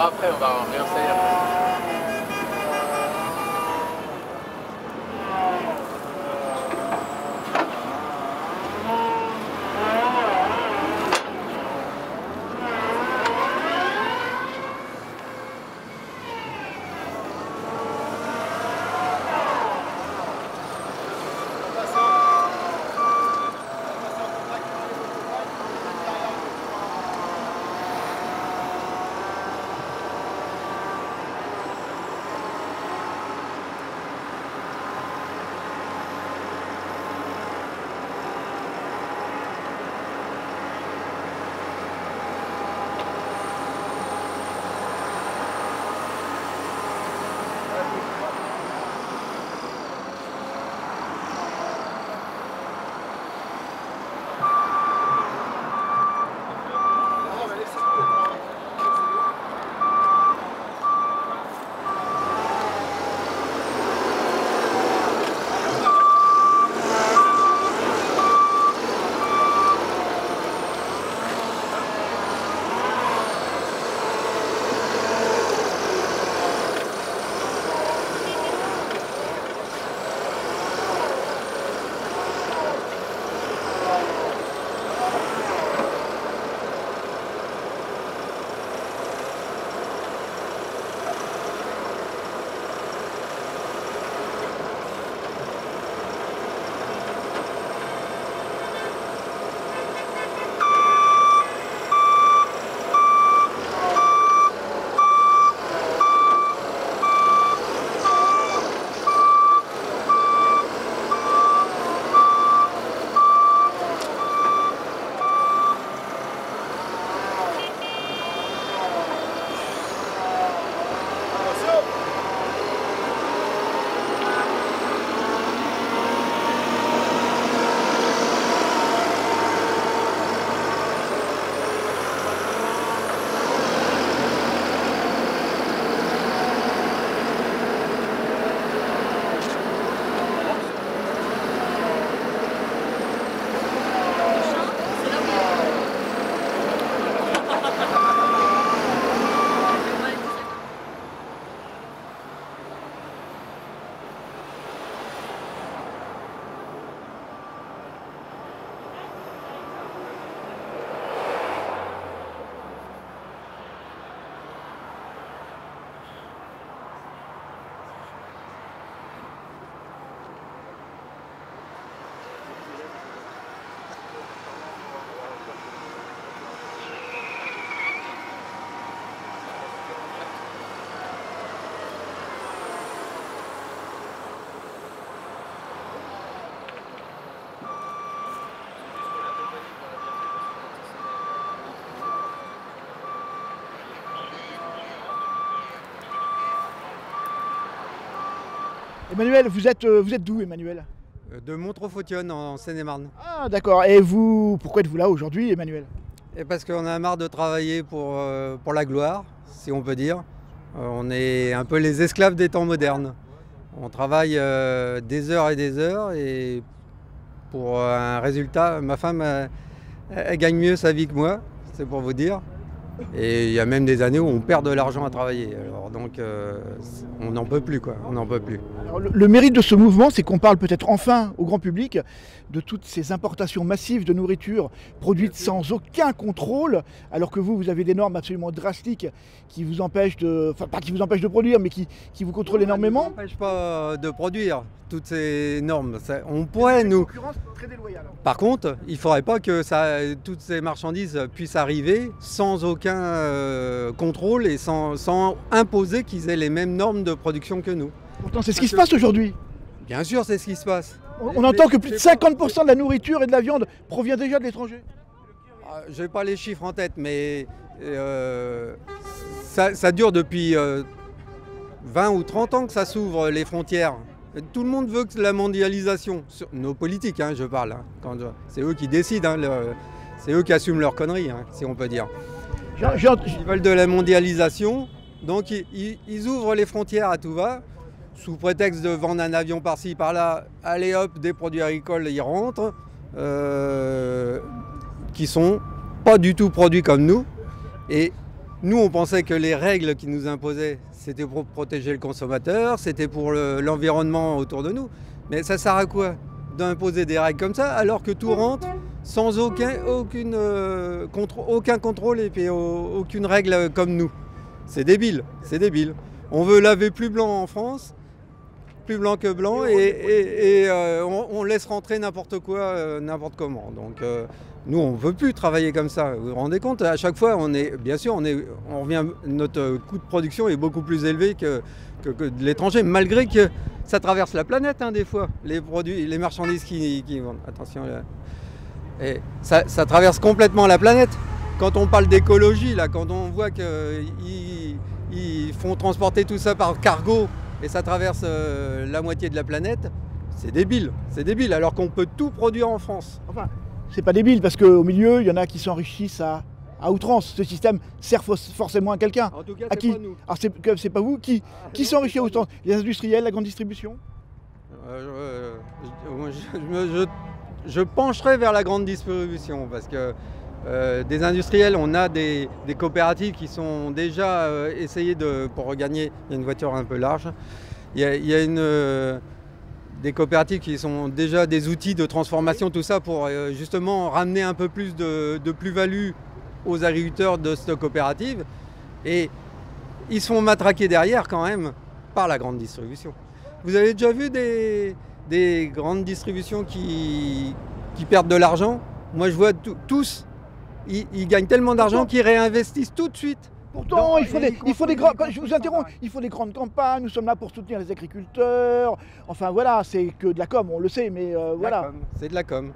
après, on va réinstaller. Emmanuel, vous êtes d'où, Emmanuel? De Montreux-Fautionne en Seine-et-Marne. Ah d'accord, et vous, pourquoi êtes-vous là aujourd'hui, Emmanuel? Et parce qu'on a marre de travailler pour la gloire, si on peut dire. On est un peu les esclaves des temps modernes. On travaille des heures et pour un résultat, ma femme, elle gagne mieux sa vie que moi, c'est pour vous dire. Et il y a même des années où on perd de l'argent à travailler. Alors donc on n'en peut plus, quoi. On n'en peut plus. Alors, le mérite de ce mouvement, c'est qu'on parle peut-être enfin au grand public de toutes ces importations massives de nourriture produites sans aucun contrôle, alors que vous avez des normes absolument drastiques qui vous empêchent de, enfin pas qui vous empêchent de produire, mais qui vous contrôlent énormément. Ça ne nous empêche pas de produire toutes ces normes. On pourrait nous. Concurrence très déloyale. Par contre, il ne faudrait pas que toutes ces marchandises puissent arriver sans aucun contrôle et sans imposer qu'ils aient les mêmes normes de production que nous. Pourtant, c'est ce qui se passe aujourd'hui. Bien sûr, c'est ce qui se passe. On entend que plus de 50% de la nourriture et de la viande provient déjà de l'étranger. Je n'ai pas les chiffres en tête, mais ça dure depuis 20 ou 30 ans que ça s'ouvre les frontières. Tout le monde veut que la mondialisation, nos politiques, hein, je parle, hein, c'est eux qui décident, hein, c'est eux qui assument leurs conneries, hein, si on peut dire. Ils veulent de la mondialisation, donc ils ouvrent les frontières à tout va, sous prétexte de vendre un avion par-ci, par-là, allez hop, des produits agricoles y rentrent, qui sont pas du tout produits comme nous, et Nous, on pensait que les règles qui nous imposaient, c'était pour protéger le consommateur, c'était pour l'environnement autour de nous. Mais ça sert à quoi d'imposer des règles comme ça alors que tout rentre sans aucun contrôle et puis aucune règle comme nous? C'est débile, c'est débile. On veut laver plus blanc en France, plus blanc que blanc, et on laisse rentrer n'importe quoi, n'importe comment. Donc nous, on ne veut plus travailler comme ça. Vous vous rendez compte, à chaque fois, bien sûr, on revient, notre coût de production est beaucoup plus élevé que de l'étranger, malgré que ça traverse la planète, hein, des fois, les produits, les marchandises qui vendent. Attention, là. Et ça traverse complètement la planète. Quand on parle d'écologie, là, quand on voit qu'ils font transporter tout ça par cargo et ça traverse la moitié de la planète, c'est débile, alors qu'on peut tout produire en France. Enfin, c'est pas débile parce qu'au milieu, il y en a qui s'enrichissent à outrance. Ce système sert forcément à quelqu'un. En tout cas, à qui? pas nous. Alors c'est pas vous qui s'enrichit à outrance? Les industriels, la grande distribution? Je pencherai vers la grande distribution parce que des industriels, on a des coopératives qui sont déjà essayées pour regagner. Il y a une voiture un peu large. Il y a des coopératives qui sont déjà des outils de transformation, tout ça pour justement ramener un peu plus de plus-value aux agriculteurs de cette coopérative. Et ils sont matraqués derrière quand même par la grande distribution. Vous avez déjà vu des grandes distributions qui perdent de l'argent? Moi je vois tous, ils gagnent tellement d'argent qu'ils réinvestissent tout de suite. Pourtant, il faut des je vous interromps, il faut des grandes campagnes, nous sommes là pour soutenir les agriculteurs. Enfin voilà, c'est que de la com, on le sait, mais voilà. C'est de la com.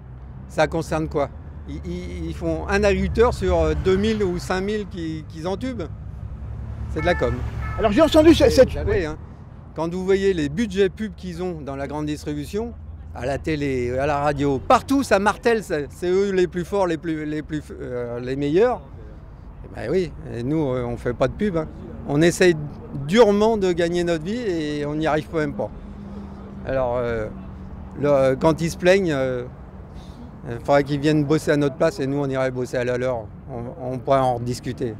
Ça concerne quoi? Ils font un agriculteur sur 2000 ou 5000 qu'ils entubent. C'est de la com. Alors j'ai entendu cette... Vous savez, hein, quand vous voyez les budgets pubs qu'ils ont dans la grande distribution, à la télé, à la radio, partout ça martèle, c'est eux les plus forts, les meilleurs. Et ben oui, et nous on ne fait pas de pub. Hein. On essaye durement de gagner notre vie et on n'y arrive même pas. Alors quand ils se plaignent, il faudrait qu'ils viennent bosser à notre place et nous on irait bosser à la leur. On pourrait en rediscuter.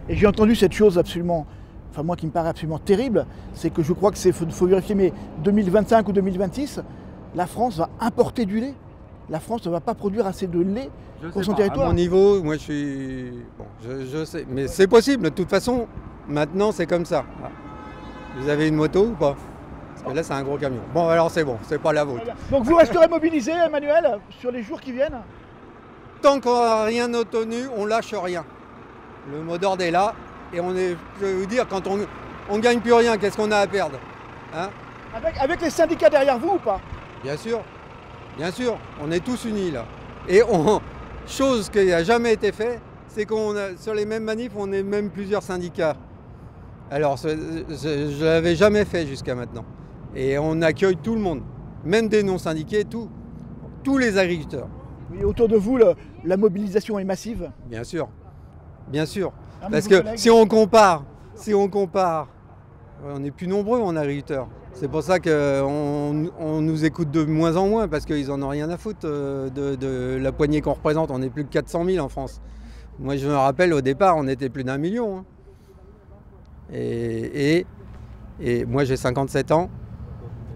Et j'ai entendu cette chose absolument, enfin moi qui me paraît absolument terrible, c'est que je crois que faut vérifier, mais 2025 ou 2026, la France va importer du lait. La France ne va pas produire assez de lait pour son territoire. À mon niveau, moi je suis... Bon, je sais, mais c'est possible. De toute façon, maintenant c'est comme ça. Vous avez une moto ou pas? Parce que là c'est un gros camion. Bon alors c'est bon, c'est pas la vôtre. Donc vous resterez mobilisé, Emmanuel, sur les jours qui viennent? Tant qu'on n'a rien obtenu, on lâche rien. Le mot d'ordre est là. Et je vais vous dire, quand on gagne plus rien, qu'est-ce qu'on a à perdre, hein? Avec les syndicats derrière vous ou pas? Bien sûr, on est tous unis là. Et chose qui n'a jamais été faite, c'est sur les mêmes manifs, on est même plusieurs syndicats. Alors, je ne l'avais jamais fait jusqu'à maintenant. Et on accueille tout le monde, même des non-syndiqués, tous les agriculteurs. Oui, autour de vous, la mobilisation est massive? Bien sûr. Parce que si on compare, on est plus nombreux en agriculteurs. C'est pour ça qu'on nous écoute de moins en moins, parce qu'ils n'en ont rien à foutre de la poignée qu'on représente. On est plus de 400 000 en France. Moi, je me rappelle, au départ, on était plus d'1 million. Hein. Et moi, j'ai 57 ans.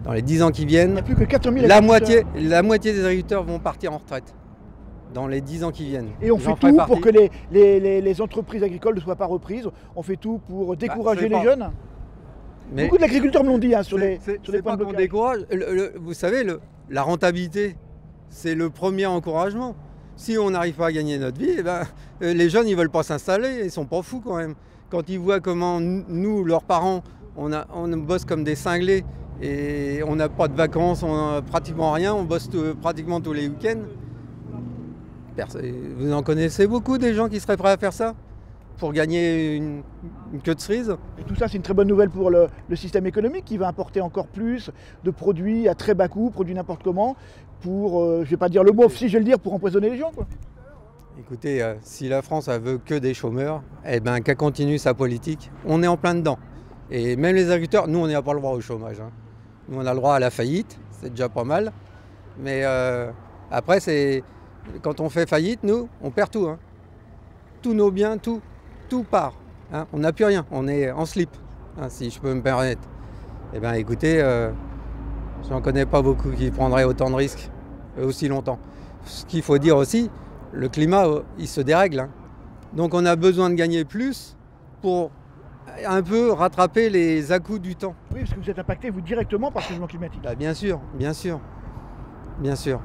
Dans les 10 ans qui viennent, il n'y a plus que 400 000 la moitié des agriculteurs vont partir en retraite. Dans les 10 ans qui viennent. Et on fait tout pour que les entreprises agricoles ne soient pas reprises. On fait tout pour décourager les jeunes. Mais beaucoup d'agriculteurs me l'ont dit sur les points de blocage. Décourage. Vous savez, la rentabilité, c'est le premier encouragement. Si on n'arrive pas à gagner notre vie, les jeunes, ils ne veulent pas s'installer. Ils ne sont pas fous quand même. Quand ils voient comment nous, leurs parents, on bosse comme des cinglés et on n'a pas de vacances, on n'a pratiquement rien, on bosse pratiquement tous les week-ends. Vous en connaissez beaucoup des gens qui seraient prêts à faire ça pour gagner une queue de cerise? Et tout ça, c'est une très bonne nouvelle pour le système économique qui va importer encore plus de produits à très bas coût, produits n'importe comment, pour, je ne vais pas dire le mot, si je vais le dire, pour empoisonner les gens, quoi. Écoutez, si la France elle veut que des chômeurs, eh ben, qu'elle continue sa politique. On est en plein dedans. Et même les agriculteurs, nous, on n'a pas le droit au chômage. Hein. Nous, on a le droit à la faillite, c'est déjà pas mal. Mais après, quand on fait faillite, nous, on perd tout. Hein. Tous nos biens, tout part. hein. On n'a plus rien, on est en slip, hein, si je peux me permettre. Eh bien écoutez, je n'en connais pas beaucoup qui prendraient autant de risques aussi longtemps. Ce qu'il faut dire aussi, le climat, il se dérègle, hein. Donc on a besoin de gagner plus pour un peu rattraper les à-coups du temps. Oui, parce que vous êtes impacté, vous, directement par le changement climatique. Bah, bien sûr, bien sûr, bien sûr.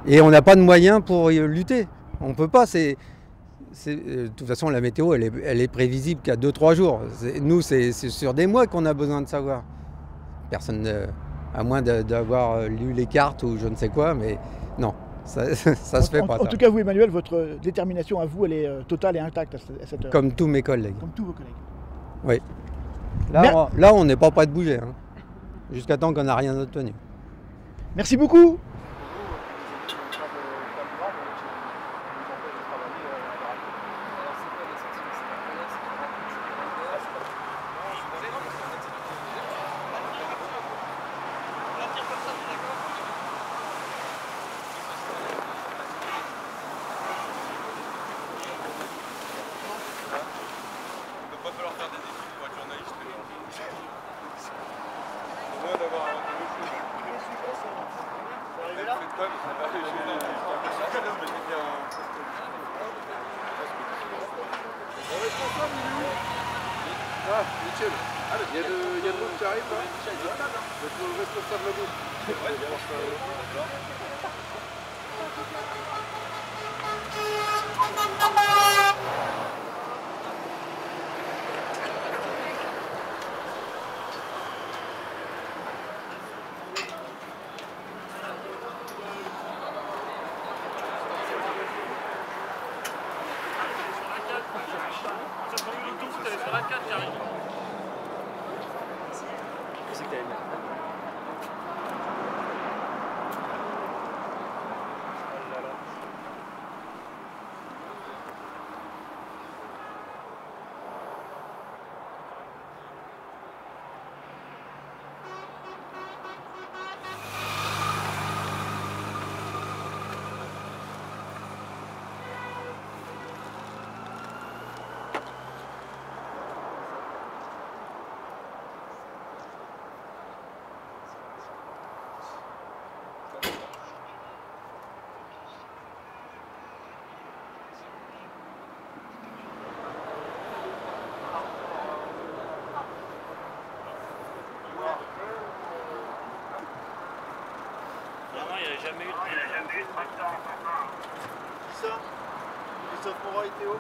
Et on n'a pas de moyens pour y lutter. On ne peut pas, de toute façon, la météo, elle est prévisible qu'à 2-3 jours. Nous, c'est sur des mois qu'on a besoin de savoir. Personne, à moins d'avoir lu les cartes ou je ne sais quoi, mais non, ça se fait pas. En tout cas, vous, Emmanuel, votre détermination à vous, elle est totale et intacte à cette heure. Comme tous mes collègues. Comme tous vos collègues. Oui. Là, on n'est pas prêt de bouger, hein, jusqu'à temps qu'on n'a rien obtenu. Merci beaucoup. Va falloir faire des études pour être journaliste. Au moins d'avoir un Ah, Michel, il y a de l'autre qui arrive là. Le responsable Il n'y a jamais eu de tracteur. Qui ça? Christophe Morat et Théo?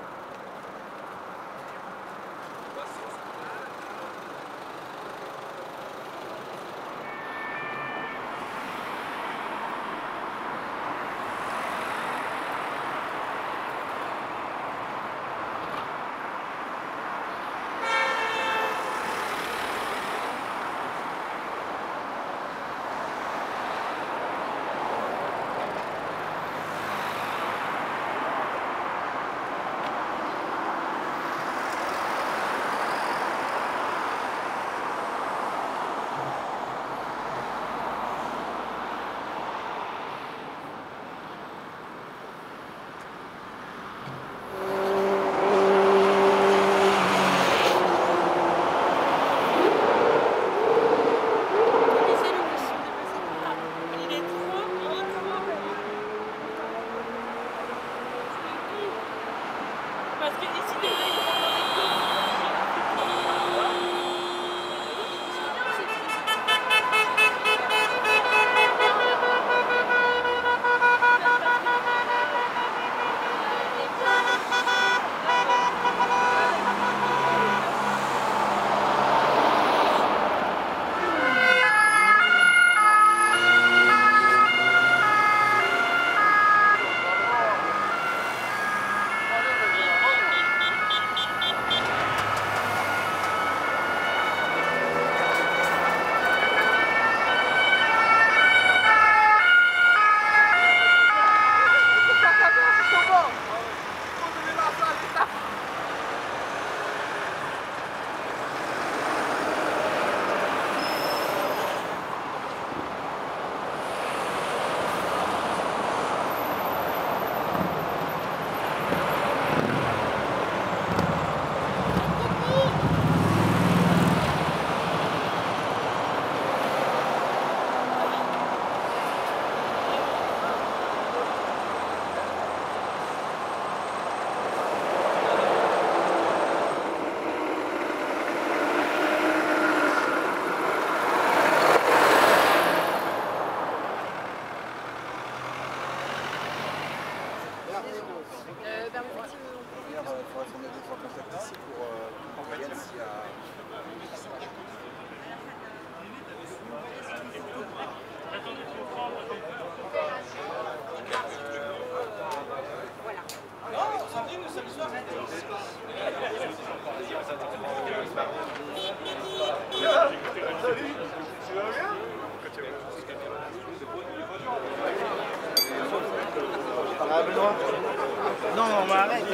Non, on m'arrête.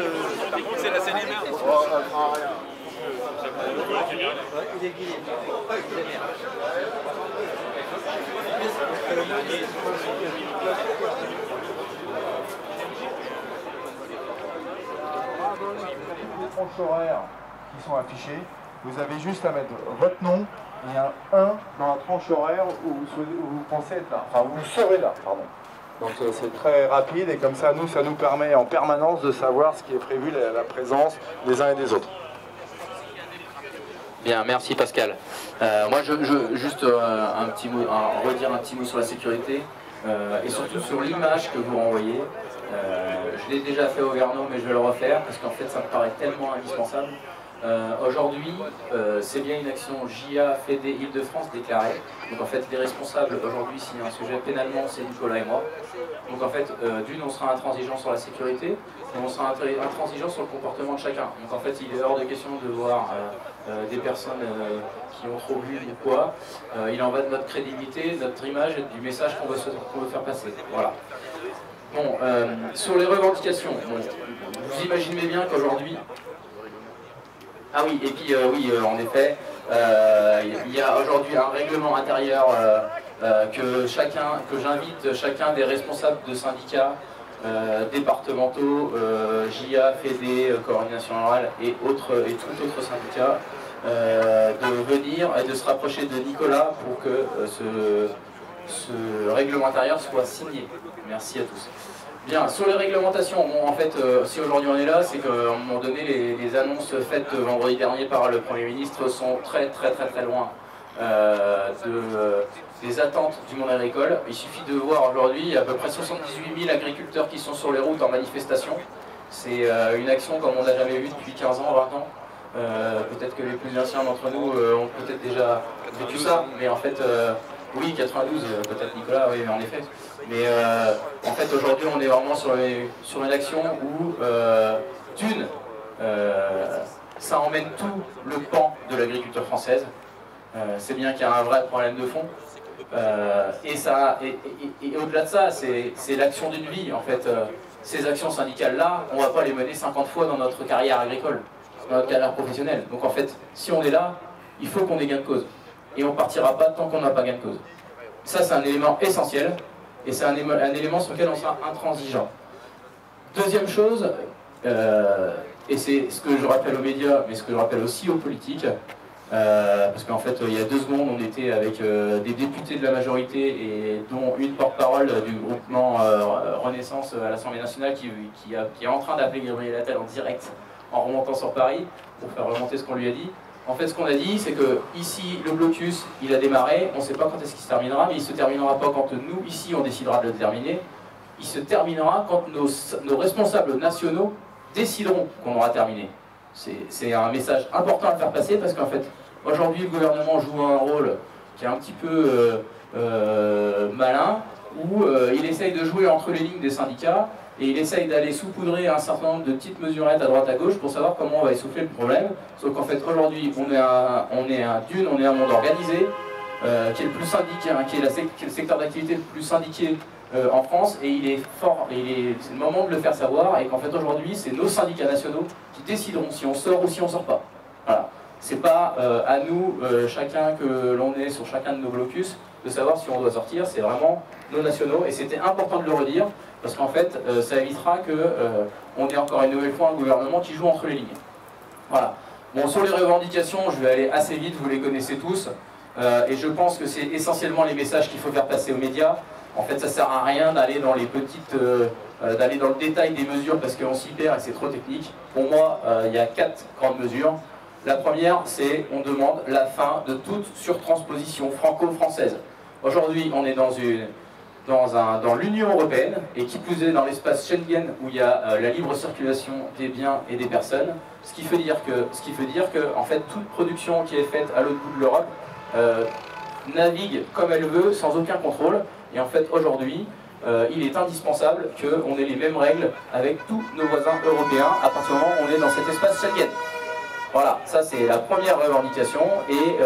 Par contre, c'est la scène émerge. Il est guidé. Les tranches horaires qui sont affichées, vous avez juste à mettre votre nom et un 1 dans la tranche horaire où vous pensez être là, enfin où vous serez là, pardon. Donc c'est très rapide et comme ça, ça nous permet en permanence de savoir ce qui est prévu, la présence des uns et des autres. Bien, merci Pascal. Moi, juste un petit mot, redire un petit mot sur la sécurité et surtout sur l'image que vous renvoyez. Je l'ai déjà fait au Vernon, mais je vais le refaire parce qu'en fait, ça me paraît tellement indispensable. Aujourd'hui, c'est bien une action JA Fédé Île-de-France déclarée. Donc en fait, les responsables aujourd'hui, s'il y a un sujet pénalement, c'est Nicolas et moi. Donc en fait, d'une, on sera intransigeant sur la sécurité, et on sera intransigeant sur le comportement de chacun. Donc en fait, il est hors de question de voir des personnes qui ont trop bu ou quoi. Il en va de notre crédibilité, de notre image et du message qu'on veut faire passer. Voilà. Bon, sur les revendications, vous imaginez bien qu'aujourd'hui... Ah oui, et puis oui, en effet, il y a aujourd'hui un règlement intérieur que j'invite chacun des responsables de syndicats départementaux, JA, Fédé, Coordination Rurale et tout autre syndicat, de venir et de se rapprocher de Nicolas pour que ce règlement intérieur soit signé. Merci à tous. Bien, sur les réglementations, bon, en fait, si aujourd'hui on est là, c'est qu'à un moment donné, les annonces faites vendredi dernier par le Premier ministre sont très loin des attentes du monde agricole. Il suffit de voir aujourd'hui, il y a à peu près 78 000 agriculteurs qui sont sur les routes en manifestation. C'est une action comme on n'a jamais vu depuis 15 ans, 20 ans. Peut-être que les plus anciens d'entre nous ont peut-être déjà vécu ça, mais en fait... oui, 92, peut-être Nicolas, oui, mais en effet. Mais en fait, aujourd'hui, on est vraiment sur une action où, d'une, ça emmène tout le pan de l'agriculture française. C'est bien qu'il y a un vrai problème de fond. Et au-delà de ça, c'est l'action d'une vie, en fait. Ces actions syndicales-là, on ne va pas les mener 50 fois dans notre carrière agricole, dans notre carrière professionnelle. Donc en fait, si on est là, il faut qu'on ait gain de cause. Et on ne partira pas tant qu'on n'a pas gain de cause. Ça, c'est un élément essentiel, et c'est un élément sur lequel on sera intransigeant. Deuxième chose, et c'est ce que je rappelle aux médias, mais ce que je rappelle aussi aux politiques, parce qu'en fait, il y a 2 secondes, on était avec des députés de la majorité, et dont une porte-parole du groupement Renaissance à l'Assemblée nationale, qui est en train d'appeler Gabriel Attal en direct, en remontant sur Paris, pour faire remonter ce qu'on lui a dit. En fait, ce qu'on a dit, c'est que ici, le blocus, il a démarré, on ne sait pas quand est-ce qu'il se terminera, mais il ne se terminera pas quand nous, ici, on décidera de le terminer. Il se terminera quand nos responsables nationaux décideront qu'on aura terminé. C'est un message important à faire passer, parce qu'en fait, aujourd'hui, le gouvernement joue un rôle qui est un petit peu malin, où il essaye de jouer entre les lignes des syndicats, et il essaye d'aller saupoudrer un certain nombre de petites mesurettes à droite à gauche pour savoir comment on va essouffler le problème. Sauf qu'en fait aujourd'hui on est un monde organisé qui est le plus syndiqué, qui est le secteur d'activité le plus syndiqué en France, et il est fort, c'est le moment de le faire savoir, et qu'en fait aujourd'hui c'est nos syndicats nationaux qui décideront si on sort ou si on sort pas. Voilà. C'est pas à nous, chacun que l'on est sur chacun de nos blocus, de savoir si on doit sortir, c'est vraiment nos nationaux, et c'était important de le redire, parce qu'en fait, ça évitera qu'on ait encore une nouvelle fois un gouvernement qui joue entre les lignes. Voilà. Bon, sur les revendications, je vais aller assez vite, vous les connaissez tous, et je pense que c'est essentiellement les messages qu'il faut faire passer aux médias. En fait, ça ne sert à rien d'aller dans les petites... d'aller dans le détail des mesures, parce qu'on s'y perd et c'est trop technique. Pour moi, il y a 4 grandes mesures. La première, c'est on demande la fin de toute surtransposition franco-française. Aujourd'hui, on est dans dans l'Union européenne, et qui plus est dans l'espace Schengen où il y a la libre circulation des biens et des personnes, ce qui veut dire que en fait, toute production qui est faite à l'autre bout de l'Europe navigue comme elle veut, sans aucun contrôle. Et en fait, aujourd'hui, il est indispensable qu'on ait les mêmes règles avec tous nos voisins européens à partir du moment où on est dans cet espace Schengen. Voilà, ça c'est la première revendication et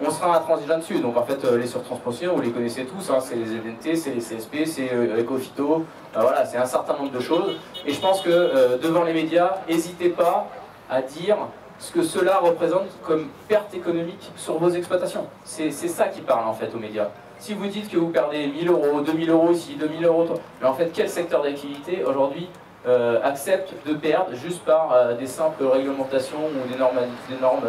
on sera intransigeant dessus. Donc en fait, les surtranspositions, vous les connaissez tous, hein, c'est les EDNT, c'est les CSP, c'est Ecofito, voilà, c'est un certain nombre de choses. Et je pense que devant les médias, n'hésitez pas à dire ce que cela représente comme perte économique sur vos exploitations. C'est ça qui parle en fait aux médias. Si vous dites que vous perdez 1000 euros, 2000 euros ici, 2000 euros, mais en fait quel secteur d'activité aujourd'hui accepte de perdre juste par des simples réglementations ou des normes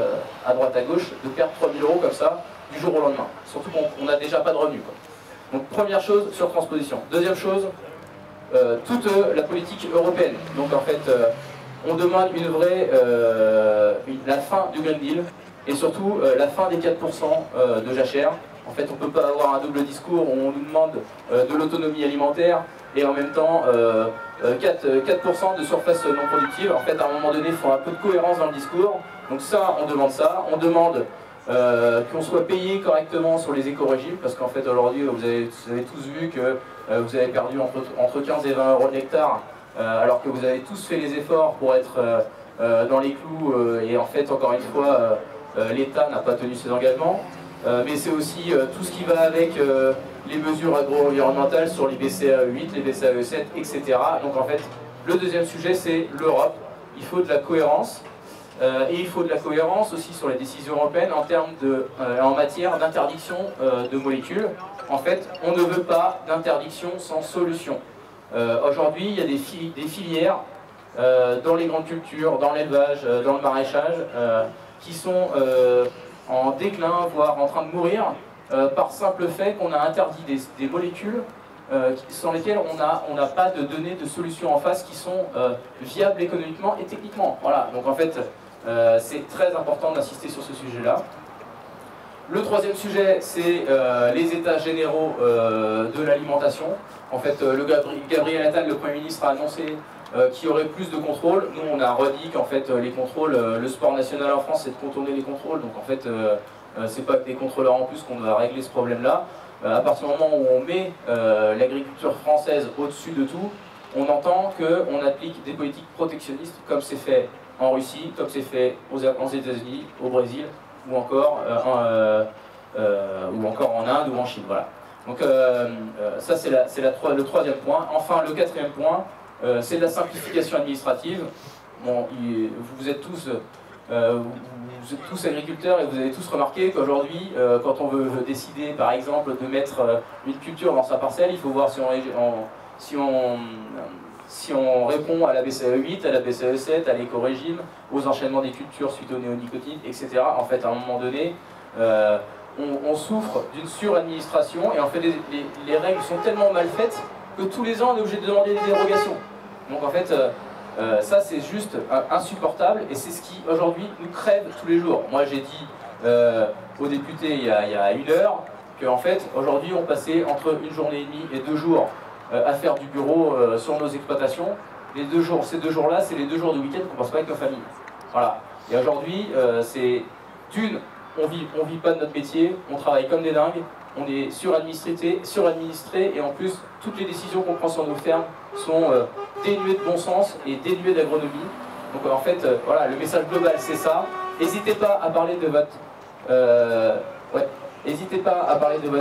à droite à gauche, de perdre 3000 euros comme ça du jour au lendemain. Surtout qu'on n'a déjà pas de revenus, quoi. Donc première chose, sur transposition. Deuxième chose, toute la politique européenne. Donc en fait, on demande une vraie, la fin du Green Deal et surtout la fin des 4% de jachère. En fait, on ne peut pas avoir un double discours où on nous demande de l'autonomie alimentaire et en même temps 4% de surface non productive. En fait, à un moment donné, il faut un peu de cohérence dans le discours. Donc ça. On demande qu'on soit payé correctement sur les éco-régimes, parce qu'en fait, aujourd'hui, vous avez tous vu que vous avez perdu entre 15 et 20 euros de l'hectare, alors que vous avez tous fait les efforts pour être dans les clous, et en fait, encore une fois, l'État n'a pas tenu ses engagements. Mais c'est aussi tout ce qui va avec les mesures agro-environnementales sur les BCAE 8, les BCAE 7, etc. Donc en fait, le deuxième sujet, c'est l'Europe. Il faut de la cohérence. Et il faut de la cohérence aussi sur les décisions européennes en matière d'interdiction de molécules. En fait, on ne veut pas d'interdiction sans solution. Aujourd'hui, il y a des filières dans les grandes cultures, dans l'élevage, dans le maraîchage, qui sont en déclin, voire en train de mourir, par simple fait qu'on a interdit des molécules sans lesquelles on n'a pas de données de solutions en face qui sont viables économiquement et techniquement. Voilà, donc en fait, c'est très important d'insister sur ce sujet-là. Le troisième sujet, c'est les états généraux de l'alimentation. En fait, Gabriel Attal, le Premier ministre, a annoncé qu'il y aurait plus de contrôles. Nous, on a redit qu'en fait, les contrôles, le sport national en France, c'est de contourner les contrôles. Donc en fait, c'est pas que des contrôleurs en plus qu'on doit régler ce problème-là. À partir du moment où on met l'agriculture française au-dessus de tout, on entend qu'on applique des politiques protectionnistes comme c'est fait en Russie, comme c'est fait aux États-Unis, au Brésil, ou encore en Inde ou en Chine. Voilà. Donc ça, c'est le troisième point. Enfin, le quatrième point, c'est de la simplification administrative. Bon, vous êtes tous agriculteurs et vous avez tous remarqué qu'aujourd'hui, quand on veut décider, par exemple, de mettre une culture dans sa parcelle, il faut voir si on répond à la BCAE 8, à la BCAE 7, à l'éco-régime, aux enchaînements des cultures suite aux néonicotinoïdes, etc. En fait, à un moment donné, on souffre d'une suradministration et en fait, les règles sont tellement mal faites que tous les ans, on est obligé de demander des dérogations. Donc en fait, ça c'est juste insupportable et c'est ce qui aujourd'hui nous crève tous les jours. Moi j'ai dit aux députés il y a une heure qu'en fait aujourd'hui on passait entre une journée et demie et 2 jours à faire du bureau sur nos exploitations. Ces 2 jours-là, c'est les 2 jours de week-end qu'on passe pas avec nos familles. Voilà. Et aujourd'hui, on vit pas de notre métier, on travaille comme des dingues, on est suradministré et en plus, toutes les décisions qu'on prend sur nos fermes sont dénuées de bon sens et dénuées d'agronomie. Donc en fait, voilà, le message global c'est ça. N'hésitez pas à parler de votre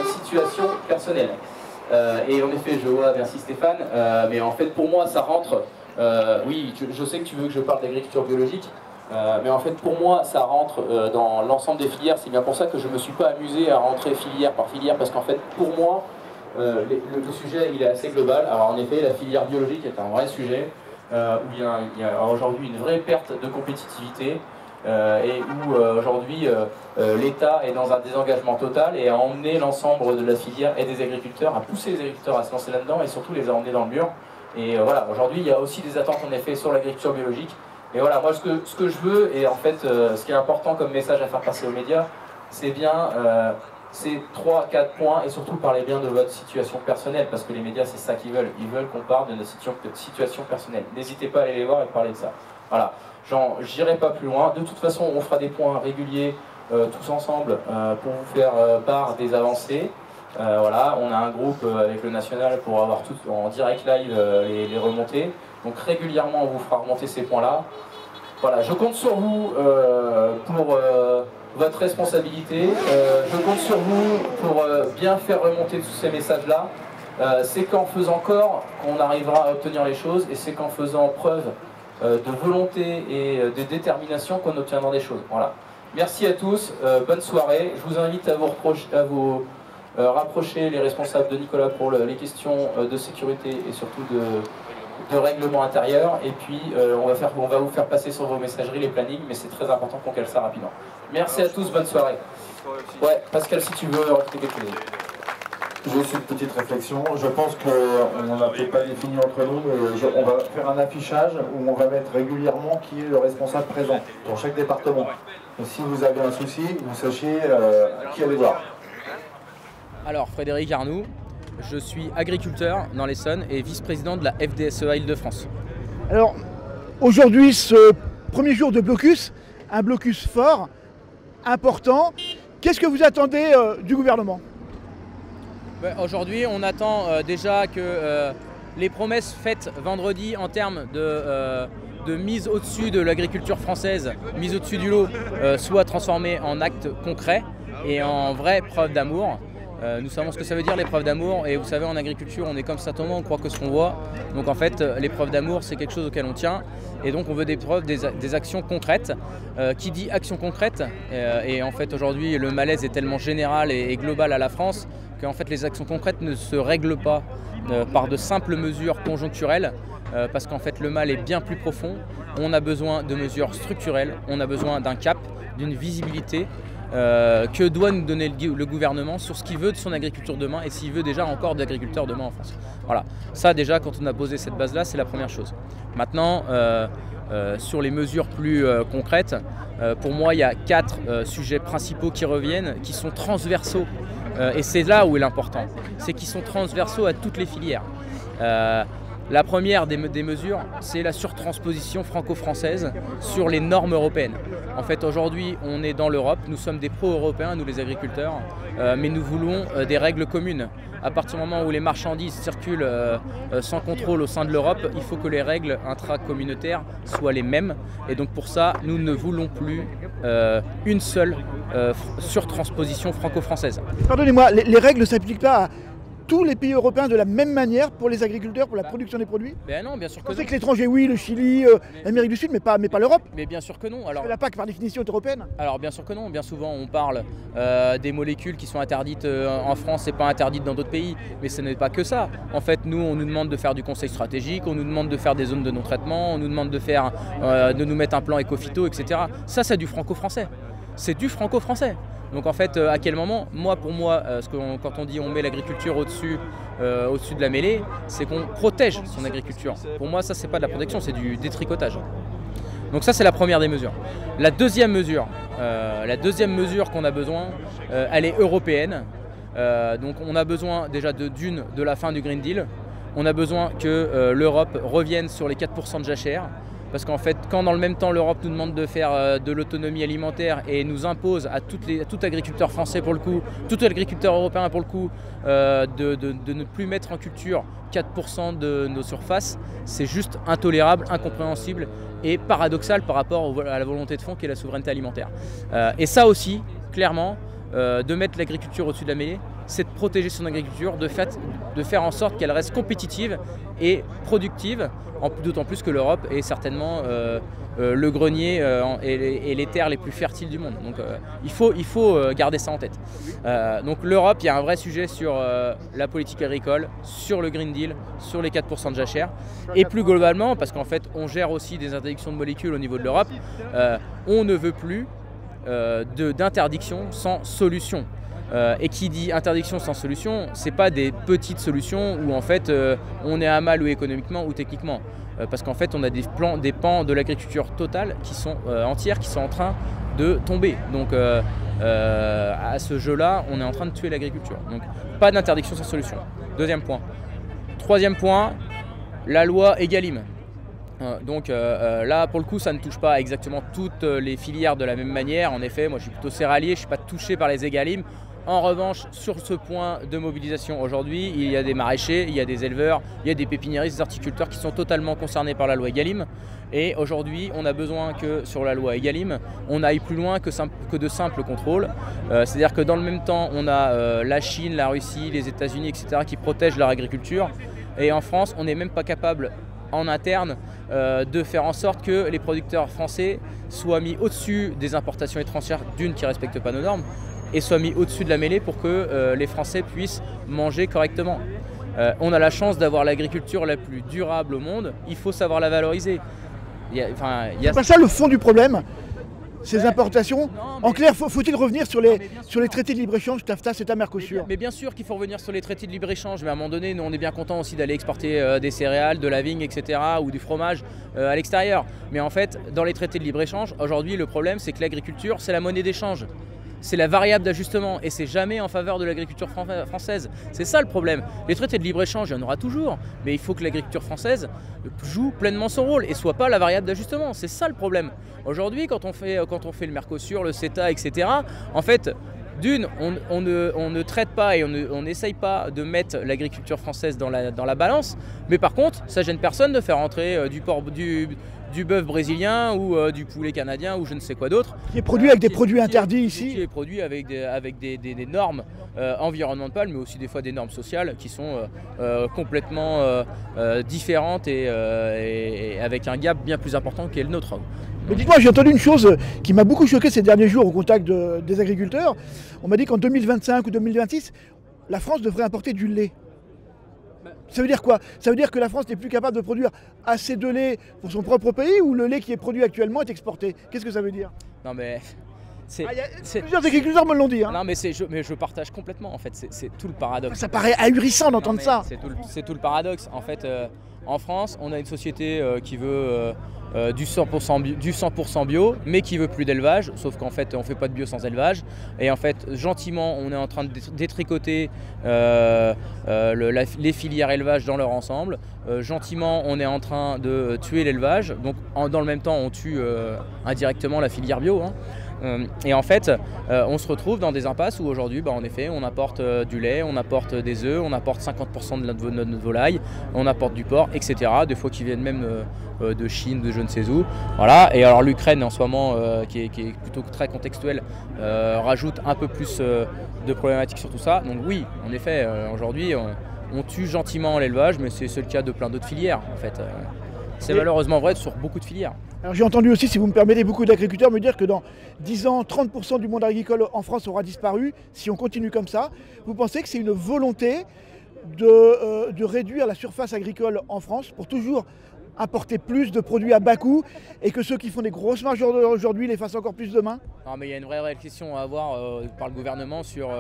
situation personnelle. Et en effet, je vois, merci Stéphane, mais en fait pour moi ça rentre, oui, je sais que tu veux que je parle d'agriculture biologique, mais en fait pour moi ça rentre dans l'ensemble des filières. C'est bien pour ça que je ne me suis pas amusé à rentrer filière par filière, parce qu'en fait pour moi le sujet il est assez global. Alors en effet la filière biologique est un vrai sujet, où il y a aujourd'hui une vraie perte de compétitivité, et où aujourd'hui l'État est dans un désengagement total et a emmené l'ensemble de la filière et des agriculteurs, à pousser les agriculteurs à se lancer là-dedans et surtout les a emmenés dans le mur. Et voilà, aujourd'hui il y a aussi des attentes en effet sur l'agriculture biologique. Et voilà, moi ce que je veux, et en fait ce qui est important comme message à faire passer aux médias, c'est bien ces 3-4 points et surtout parlez bien de votre situation personnelle parce que les médias c'est ça qu'ils veulent. Ils veulent qu'on parle de notre situation personnelle. N'hésitez pas à aller les voir et parler de ça. Voilà, j'irai pas plus loin. De toute façon, on fera des points réguliers tous ensemble pour vous faire part des avancées. Voilà, on a un groupe avec le National pour avoir tout en direct live les remontées. Donc régulièrement, on vous fera remonter ces points-là. Voilà, je compte sur vous pour votre responsabilité. Je compte sur vous pour bien faire remonter tous ces messages-là. C'est qu'en faisant corps qu'on arrivera à obtenir les choses et c'est qu'en faisant preuve de volonté et de détermination qu'on obtiendra des choses. Voilà. Merci à tous, bonne soirée. Je vous invite à vous rapprocher les responsables de Nicolas pour les questions de sécurité et surtout de règlement intérieur. Et puis on va vous faire passer sur vos messageries les plannings, mais c'est très important qu'on cale ça rapidement. Merci à tous, bonne soirée. Ouais, Pascal, si tu veux rajouter quelque chose. Juste une petite réflexion. Je pense qu'on n'a peut-être pas défini entre nous, mais on va faire un affichage où on va mettre régulièrement qui est le responsable présent dans chaque département. Et si vous avez un souci, vous sachiez qui aller voir. Alors, Frédéric Arnoux, je suis agriculteur dans l'Essonne et vice-président de la FDSEA Île-de-France. Alors, aujourd'hui, ce premier jour de blocus, un blocus fort, important. Qu'est-ce que vous attendez du gouvernement ? Aujourd'hui, on attend déjà que les promesses faites vendredi en termes de mise au-dessus de l'agriculture française, mise au-dessus du lot, soient transformées en actes concrets et en vraies preuves d'amour. Nous savons ce que ça veut dire les preuves d'amour et vous savez en agriculture on est comme ça on croit que ce qu'on voit. Donc en fait les preuves d'amour c'est quelque chose auquel on tient et donc on veut des preuves, des actions concrètes. Qui dit action concrète et en fait aujourd'hui le malaise est tellement général et global à la France qu'en fait les actions concrètes ne se règlent pas par de simples mesures conjoncturelles parce qu'en fait le mal est bien plus profond. On a besoin de mesures structurelles, on a besoin d'un cap, d'une visibilité. Que doit nous donner le gouvernement sur ce qu'il veut de son agriculture demain et s'il veut déjà encore d'agriculteurs demain en France. Voilà, ça déjà quand on a posé cette base là c'est la première chose. Maintenant sur les mesures plus concrètes, pour moi il y a 4 sujets principaux qui reviennent, qui sont transversaux et c'est là où est l'important, c'est qu'ils sont transversaux à toutes les filières. La première des mesures, c'est la surtransposition franco-française sur les normes européennes. En fait, aujourd'hui, on est dans l'Europe, nous sommes des pro-européens, nous les agriculteurs, mais nous voulons des règles communes. À partir du moment où les marchandises circulent sans contrôle au sein de l'Europe, il faut que les règles intracommunautaires soient les mêmes. Et donc pour ça, nous ne voulons plus une seule surtransposition franco-française. Pardonnez-moi, les règles ne s'appliquent pas à tous les pays européens de la même manière pour les agriculteurs, pour la production des produits? Ben non, bien sûr que non. Je sais que l'étranger, oui, le Chili, l'Amérique du Sud, mais pas l'Europe. Mais bien sûr que non. Alors, la PAC, par définition, est européenne. Alors bien sûr que non. Bien souvent, on parle des molécules qui sont interdites en France et pas interdites dans d'autres pays. Mais ce n'est pas que ça. En fait, nous, on nous demande de faire du conseil stratégique, on nous demande de faire des zones de non-traitement, on nous demande de nous mettre un plan éco-phyto, etc. Ça, c'est du franco-français. C'est du franco-français. Donc en fait, à quel moment, pour moi, quand on dit on met l'agriculture au-dessus de la mêlée, c'est qu'on protège son agriculture. Pour moi, ça, c'est pas de la protection, c'est du détricotage. Donc ça, c'est la première des mesures. La deuxième mesure qu'on a besoin, elle est européenne. Donc on a besoin déjà de la fin du Green Deal. On a besoin que l'Europe revienne sur les 4% de jachère. Parce qu'en fait, quand dans le même temps l'Europe nous demande de faire de l'autonomie alimentaire et nous impose à tout agriculteur français pour le coup, tout agriculteur européen pour le coup, de ne plus mettre en culture 4% de nos surfaces, c'est juste intolérable, incompréhensible et paradoxal par rapport à la volonté de fond qui est la souveraineté alimentaire. Et ça aussi, clairement, de mettre l'agriculture au-dessus de la mêlée, c'est de protéger son agriculture, de faire en sorte qu'elle reste compétitive et productive, d'autant plus que l'Europe est certainement le grenier et les terres les plus fertiles du monde. Donc il faut garder ça en tête. Donc l'Europe, il y a un vrai sujet sur la politique agricole, sur le Green Deal, sur les 4% de jachère. Et plus globalement, parce qu'en fait on gère aussi des interdictions de molécules au niveau de l'Europe, on ne veut plus d'interdiction sans solution. Et qui dit interdiction sans solution, c'est pas des petites solutions où en fait on est à mal ou économiquement ou techniquement. Parce qu'en fait on a des pans de l'agriculture totale qui sont entières, qui sont en train de tomber. Donc à ce jeu-là, on est en train de tuer l'agriculture. Donc pas d'interdiction sans solution. Deuxième point. Troisième point, la loi Egalim. Donc là, pour le coup, ça ne touche pas exactement toutes les filières de la même manière. En effet, moi je suis plutôt céréalier, je ne suis pas touché par les Egalim. En revanche, sur ce point de mobilisation aujourd'hui, il y a des maraîchers, il y a des éleveurs, il y a des pépiniéristes, des horticulteurs qui sont totalement concernés par la loi Egalim. Et aujourd'hui, on a besoin que sur la loi Egalim, on aille plus loin que de simples contrôles. C'est-à-dire que dans le même temps, on a la Chine, la Russie, les États-Unis, etc. qui protègent leur agriculture. Et en France, on n'est même pas capable en interne de faire en sorte que les producteurs français soient mis au-dessus des importations étrangères d'une qui ne respectent pas nos normes et soient mis au-dessus de la mêlée pour que les Français puissent manger correctement. On a la chance d'avoir l'agriculture la plus durable au monde, il faut savoir la valoriser. C'est pas ça le fond du problème, ces importations. En clair, faut-il revenir sur les traités de libre-échange, TAFTA, CETA, Mercosur? Mais bien sûr qu'il faut revenir sur les traités de libre-échange, mais à un moment donné, nous on est bien content aussi d'aller exporter des céréales, de la vigne, etc. ou du fromage à l'extérieur. Mais en fait, dans les traités de libre-échange, aujourd'hui le problème c'est que l'agriculture c'est la monnaie d'échange. C'est la variable d'ajustement et c'est jamais en faveur de l'agriculture française. C'est ça le problème. Les traités de libre-échange, il y en aura toujours, mais il faut que l'agriculture française joue pleinement son rôle et soit pas la variable d'ajustement. C'est ça le problème. Aujourd'hui, quand on fait le Mercosur, le CETA, etc., en fait, d'une, on ne traite pas et on n'essaye pas de mettre l'agriculture française dans la balance, mais par contre, ça gêne personne de faire entrer du bœuf brésilien ou du poulet canadien ou je ne sais quoi d'autre. Qui est produit avec des produits interdits ici. Qui est produit avec des normes environnementales, mais aussi des fois des normes sociales qui sont complètement différentes et avec un gap bien plus important qu'est le nôtre. Mais dites-moi, j'ai entendu une chose qui m'a beaucoup choqué ces derniers jours au contact des agriculteurs. On m'a dit qu'en 2025 ou 2026, la France devrait importer du lait. Ça veut dire quoi? Ça veut dire que la France n'est plus capable de produire assez de lait pour son propre pays ou le lait qui est produit actuellement est exporté? Qu'est-ce que ça veut dire? Non mais... plusieurs agriculteurs me l'ont dit. Hein. Non mais je partage complètement en fait, c'est tout le paradoxe. Ça paraît ahurissant d'entendre ça. C'est tout le paradoxe. En fait, en France, on a une société qui veut du 100% bio, mais qui veut plus d'élevage, sauf qu'en fait, on fait pas de bio sans élevage. Et en fait, gentiment, on est en train de détricoter les filières élevage dans leur ensemble. Gentiment, on est en train de tuer l'élevage. Donc, dans le même temps, on tue indirectement la filière bio. Hein. Et en fait, on se retrouve dans des impasses où aujourd'hui, en effet, on apporte du lait, on apporte des œufs, on apporte 50% de notre volaille, on apporte du porc, etc. Des fois qui viennent même de Chine, de je ne sais où. Voilà. Et alors l'Ukraine en ce moment, qui est plutôt très contextuelle, rajoute un peu plus de problématiques sur tout ça. Donc oui, en effet, aujourd'hui, on tue gentiment l'élevage, mais c'est le cas de plein d'autres filières en fait. C'est malheureusement vrai sur beaucoup de filières. Alors j'ai entendu aussi, si vous me permettez, beaucoup d'agriculteurs me dire que dans 10 ans, 30% du monde agricole en France aura disparu si on continue comme ça. Vous pensez que c'est une volonté de réduire la surface agricole en France pour toujours importer plus de produits à bas coût et que ceux qui font des grosses marges aujourd'hui les fassent encore plus demain? Non, mais il y a une vraie question à avoir par le gouvernement sur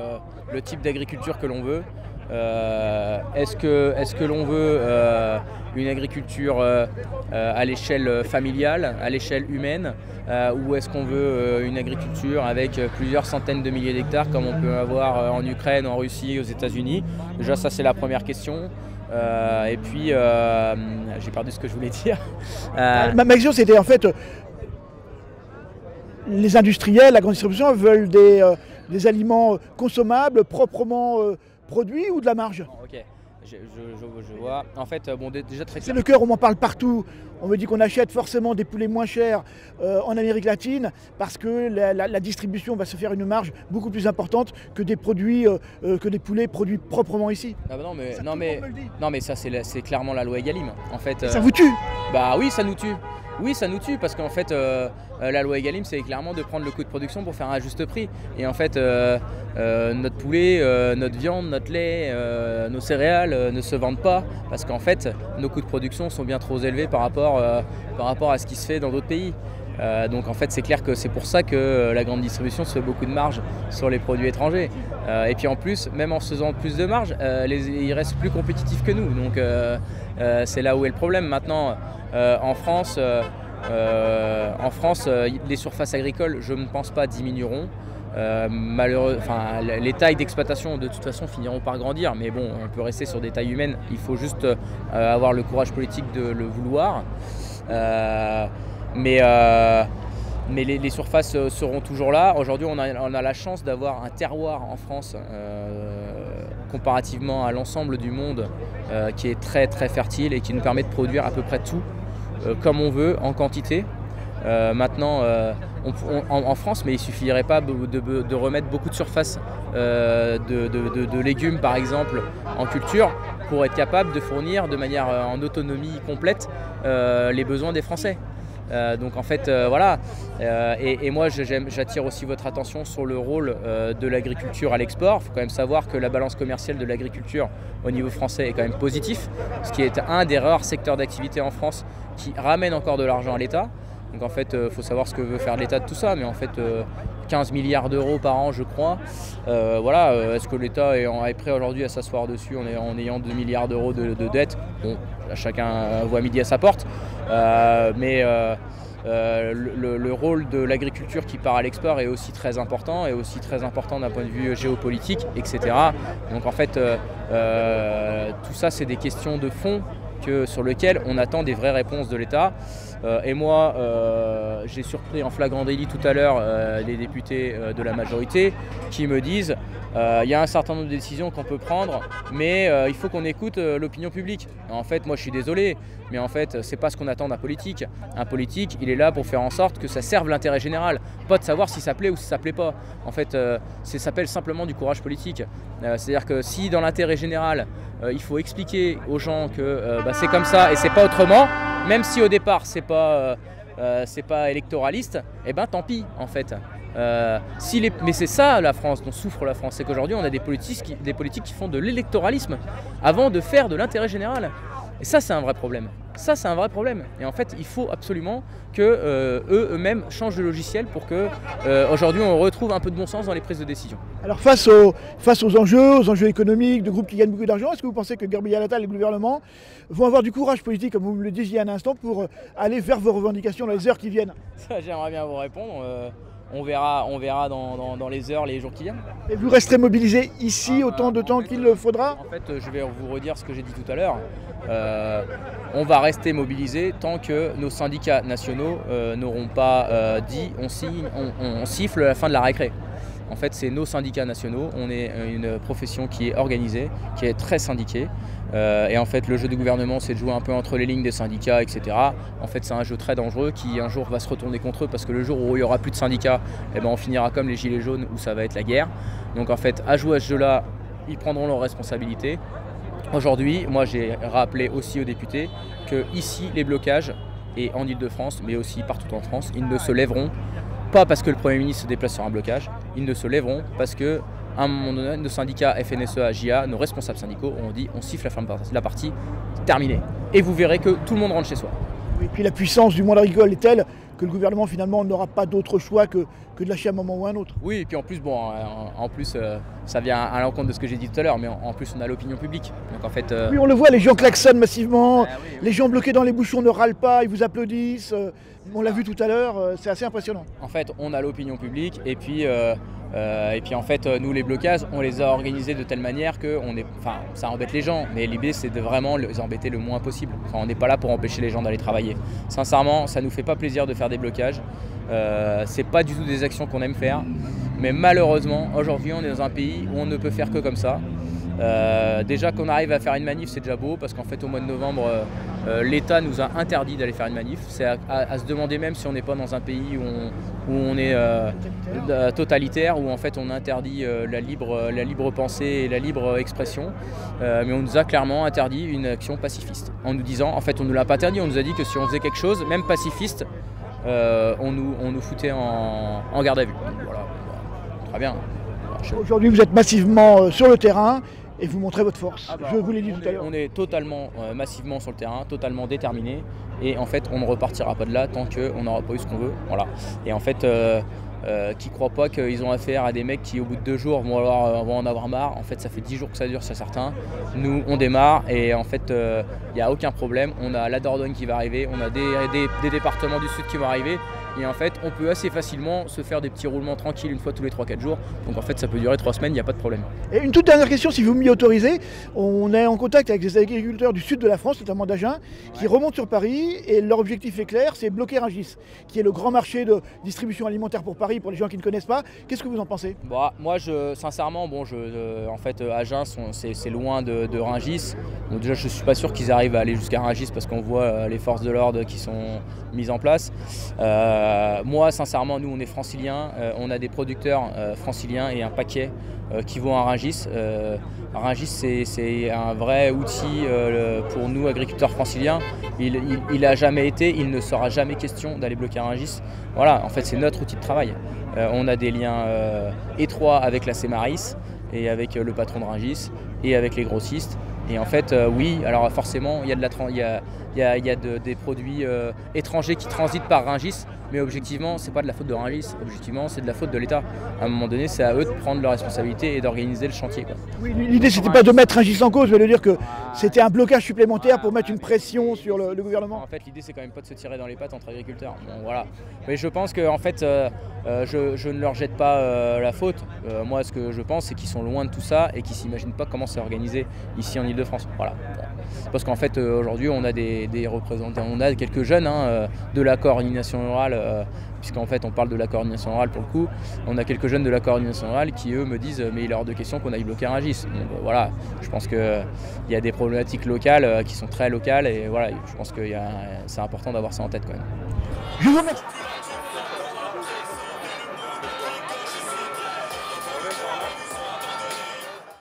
le type d'agriculture que l'on veut. Est-ce que l'on veut une agriculture à l'échelle familiale, à l'échelle humaine, ou est-ce qu'on veut une agriculture avec plusieurs centaines de milliers d'hectares comme on peut avoir en Ukraine, en Russie, aux États-Unis? Déjà ça c'est la première question. Et puis j'ai perdu ce que je voulais dire. Ma question c'était en fait les industriels, la grande distribution veulent des aliments consommables, proprement produits ou de la marge? Ok, je vois. En fait, déjà très clair. C'est le cœur, on m'en parle partout. On me dit qu'on achète forcément des poulets moins chers en Amérique latine parce que la distribution va se faire une marge beaucoup plus importante que des produits, que des poulets produits proprement ici. Ah bah non mais ça c'est clairement la loi Egalim. En fait, ça vous tue? Bah oui, ça nous tue. Oui, ça nous tue parce qu'en fait, la loi Egalim, c'est clairement de prendre le coût de production pour faire un juste prix. Et en fait, notre poulet, notre viande, notre lait, nos céréales ne se vendent pas parce qu'en fait, nos coûts de production sont bien trop élevés par rapport à ce qui se fait dans d'autres pays. Donc en fait, c'est clair que c'est pour ça que la grande distribution se fait beaucoup de marge sur les produits étrangers. Et puis en plus, même en se faisant plus de marge, ils restent plus compétitifs que nous. Donc c'est là où est le problème. Maintenant, en France, les surfaces agricoles, je ne pense pas, diminueront. les tailles d'exploitation de toute façon finiront par grandir, mais bon, on peut rester sur des tailles humaines, il faut juste avoir le courage politique de le vouloir. Mais les surfaces seront toujours là. Aujourd'hui, on a la chance d'avoir un terroir en France comparativement à l'ensemble du monde qui est très très fertile et qui nous permet de produire à peu près tout comme on veut, en quantité. Maintenant, en France, mais il ne suffirait pas de remettre beaucoup de surface de légumes, par exemple, en culture pour être capable de fournir de manière en autonomie complète les besoins des Français. Donc en fait, voilà. Et moi, j'attire aussi votre attention sur le rôle de l'agriculture à l'export. Il faut quand même savoir que la balance commerciale de l'agriculture au niveau français est quand même positif, ce qui est un des rares secteurs d'activité en France qui ramène encore de l'argent à l'État. Donc en fait, il faut savoir ce que veut faire l'État de tout ça, mais en fait 15 milliards d'euros par an, je crois. Voilà, est-ce que l'État est prêt aujourd'hui à s'asseoir dessus en ayant 2 milliards d'euros de dette? Bon, chacun voit midi à sa porte, mais le rôle de l'agriculture qui part à l'export est aussi très important, et aussi très important d'un point de vue géopolitique, etc. Donc en fait, tout ça, c'est des questions de fond sur lesquelles on attend des vraies réponses de l'État. Et moi, j'ai surpris en flagrant délit tout à l'heure les députés de la majorité qui me disent il y a un certain nombre de décisions qu'on peut prendre, mais il faut qu'on écoute l'opinion publique. En fait, moi je suis désolé, mais en fait, c'est pas ce qu'on attend d'un politique. Un politique, il est là pour faire en sorte que ça serve l'intérêt général, pas de savoir si ça plaît ou si ça plaît pas. En fait, ça s'appelle simplement du courage politique. C'est-à-dire que si dans l'intérêt général, il faut expliquer aux gens que c'est comme ça et c'est pas autrement, même si au départ c'est pas électoraliste, eh ben tant pis en fait. Mais c'est ça la France, dont souffre la France, c'est qu'aujourd'hui on a des politiques qui font de l'électoralisme avant de faire de l'intérêt général. Et ça c'est un vrai problème. Ça c'est un vrai problème. Et en fait il faut absolument que eux-mêmes changent de logiciel pour que aujourd'hui on retrouve un peu de bon sens dans les prises de décision. Alors face aux enjeux économiques, de groupes qui gagnent beaucoup d'argent, est-ce que vous pensez que Gabriel Attal et le gouvernement vont avoir du courage politique, comme vous me le disiez un instant, pour aller vers vos revendications dans les heures qui viennent? Ça, j'aimerais bien vous répondre. On verra dans les heures, les jours qui viennent. Et vous resterez mobilisé ici autant de temps qu'il faudra? En fait, je vais vous redire ce que j'ai dit tout à l'heure. On va rester mobilisé tant que nos syndicats nationaux n'auront pas dit on siffle la fin de la récré. En fait, c'est nos syndicats nationaux. On est une profession qui est organisée, qui est très syndiquée. Et en fait, le jeu du gouvernement, c'est de jouer un peu entre les lignes des syndicats, etc. En fait, c'est un jeu très dangereux qui, un jour, va se retourner contre eux parce que le jour où il n'y aura plus de syndicats, eh ben, on finira comme les gilets jaunes où ça va être la guerre. Donc, en fait, à jouer à ce jeu-là, ils prendront leurs responsabilités. Aujourd'hui, moi, j'ai rappelé aussi aux députés que ici, les blocages, et en Ile-de-France, mais aussi partout en France, ils ne se lèveront pas parce que le Premier ministre se déplace sur un blocage, ils ne se lèveront parce que à un moment donné, nos syndicats FNSEA, JA, nos responsables syndicaux ont dit on siffle la partie, terminée. Et vous verrez que tout le monde rentre chez soi. Et puis la puissance du monde agricole est telle que le gouvernement finalement n'aura pas d'autre choix que de lâcher à un moment ou à un autre. Oui, et puis en plus, ça vient à l'encontre de ce que j'ai dit tout à l'heure, mais en plus on a l'opinion publique. Donc en fait, oui, on le voit, les gens klaxonnent massivement, les gens bloqués dans les bouchons ne râlent pas, ils vous applaudissent. On l'a vu tout à l'heure, c'est assez impressionnant. En fait, on a l'opinion publique et puis en fait, nous les blocages, on les a organisés de telle manière que ça embête les gens, mais l'idée c'est de vraiment les embêter le moins possible. Enfin, on n'est pas là pour empêcher les gens d'aller travailler. Sincèrement, ça nous fait pas plaisir de faire des blocages. C'est pas du tout des actions qu'on aime faire, mais malheureusement, aujourd'hui, on est dans un pays où on ne peut faire que comme ça. Déjà qu'on arrive à faire une manif, c'est déjà beau parce qu'en fait au mois de novembre l'État nous a interdit d'aller faire une manif. C'est à se demander même si on n'est pas dans un pays où on est totalitaire, où en fait on interdit la libre pensée et la libre expression, mais on nous a clairement interdit une action pacifiste en nous disant, en fait on ne nous l'a pas interdit, on nous a dit que si on faisait quelque chose, même pacifiste, on nous foutait en garde à vue. Voilà, très bien. Aujourd'hui vous êtes massivement sur le terrain et vous montrez votre force. Je vous l'ai dit tout à l'heure. On est totalement massivement sur le terrain, totalement déterminé, et en fait on ne repartira pas de là tant qu'on n'aura pas eu ce qu'on veut. Voilà. Et en fait qui ne croient pas qu'ils ont affaire à des mecs qui au bout de 2 jours vont en avoir marre. En fait ça fait 10 jours que ça dure, c'est certain. Nous on démarre et en fait il n'y a aucun problème. On a la Dordogne qui va arriver, on a des départements du sud qui vont arriver. Et en fait, on peut assez facilement se faire des petits roulements tranquilles une fois tous les 3-4 jours. Donc en fait, ça peut durer 3 semaines, il n'y a pas de problème. Et une toute dernière question, si vous m'y autorisez. On est en contact avec des agriculteurs du sud de la France, notamment d'Agen, qui remontent sur Paris et leur objectif est clair, c'est bloquer Rungis, qui est le grand marché de distribution alimentaire pour Paris, pour les gens qui ne connaissent pas. Qu'est-ce que vous en pensez? Moi, sincèrement, en fait, Agen, c'est loin de Rungis. Donc déjà, je ne suis pas sûr qu'ils arrivent à aller jusqu'à Rungis parce qu'on voit les forces de l'ordre qui sont mises en place. Moi, sincèrement, nous, on est franciliens, on a des producteurs franciliens et un paquet qui vont à Rungis. Rungis, c'est un vrai outil pour nous, agriculteurs franciliens. Il n'a jamais été, il ne sera jamais question d'aller bloquer Rungis. Voilà, en fait, c'est notre outil de travail. On a des liens étroits avec la Cemaris et avec le patron de Rungis et avec les grossistes. Et en fait, oui, alors forcément, il y a des produits étrangers qui transitent par Rungis, mais objectivement, c'est pas de la faute de Rungis, objectivement, c'est de la faute de l'État. À un moment donné, c'est à eux de prendre leurs responsabilités et d'organiser le chantier, quoi. Oui, l'idée, c'était pas de mettre Rungis en cause, mais de dire que c'était un blocage supplémentaire pour mettre une pression sur le gouvernement. En fait, l'idée, c'est quand même pas de se tirer dans les pattes entre agriculteurs. Bon, voilà. Mais je pense que, en fait, je ne leur jette pas la faute. Moi, ce que je pense, c'est qu'ils sont loin de tout ça et qu'ils s'imaginent pas comment c'est organisé ici en Ile-de-France. Voilà. Parce qu'en fait, aujourd'hui, on a des représentants, on a quelques jeunes de la coordination rurale, puisqu'en fait, on parle de la coordination rurale pour le coup. On a quelques jeunes de la coordination rurale qui, eux, me disent mais il est hors de question qu'on aille bloquer Rungis. Donc voilà, je pense qu'il y a des problématiques locales qui sont très locales et voilà, je pense que c'est important d'avoir ça en tête quand même. Je vous remercie.